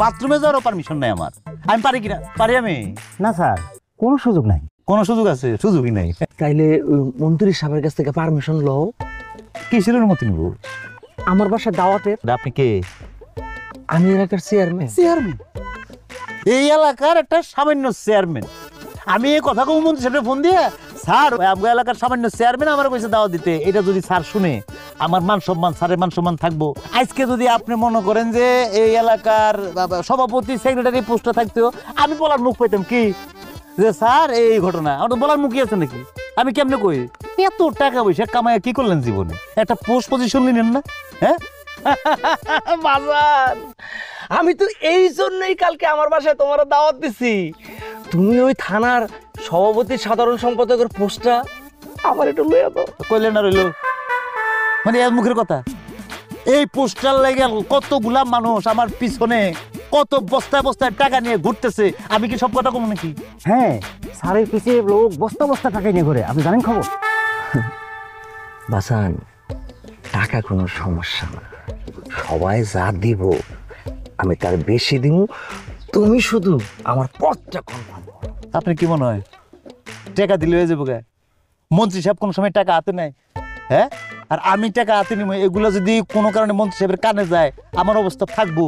বাথরুমে যাওয়ারও পারমিশন নাই আমার। আমি পারি কিনা? পারি আমি? না স্যার, কোনো সুযোগ নাই। কোনো সুযোগ আছে? সুযোগই নাই। তাইলে মন্ত্রী সাহেবের কাছ থেকে পারমিশন লও। কিসের অনুমতি নিব? আমার বাসায় দাওয়াতের। আপনি কে? আমি এলাকার চেয়ারম্যান। চেয়ারম্যান? এই এলাকার একটা সামান্য চেয়ারম্যান? আমি এই কথা কব মন্ত্রী সাহেবের ফোন দিয়ে, স্যার আমগো এলাকার সামান্য চেয়ারম্যান আমার কইছে দাওয়াত দিতে। এটা যদি স্যার শুনে আমার মান সম্মান, স্যারের মান সম্মান থাকবো? আজকে যদি আপনি মনে করেন যে এই এলাকার সভাপতি সেক্রেটারি পোস্টে থাকতেও আমি বলার মুখ পাইতাম কি যে স্যার এই ঘটনা, আমার তো বলার মুখই আছে নাকি? আমি কেমনে কই? এত টাকা পয়সা কামায় কি করলেন জীবনে? একটা পোস্ট পজিশন নিলেন না? হ্যাঁ বাজার, আমি তো এই জন্যই কালকে আমার বাসায় তোমার দাওয়াত দিছি। তুমি ওই থানার সভাপতি সাধারণ সম্পাদকের পোস্টটা আমার একটু লইয়া দাও। কইলেন না রইলো, মানে এর মুখের কথা? এই পোস্টার লাগে কতগুলা মানুষ আমার পিছনে কত বস্তায় বস্তায় টাকা নিয়ে ঘুরতেছে, আমি কি সব কথা কম নাকি? হ্যাঁ, স্যারের পিছিয়ে লোক বস্তা বস্তা টাকা নিয়ে ঘুরে, আপনি জানেন খবর? বাসান, টাকা কোনো সমস্যা না, সবাই যা দিব আমি তার বেশি দিব। তুমি শুধু আমার পথটা কনফার্ম। আপনি কি মনে হয় টাকা দিলে হয়ে যাবো? মন্ত্রী সাহেব কোনো সময় টাকা হাতে নেয়? হ্যাঁ, আর আমি টাকা হাতে নিব, এগুলো যদি কোনো কারণে মন্ত্রী সাহেবের কানে যায় আমার অবস্থা থাকবো?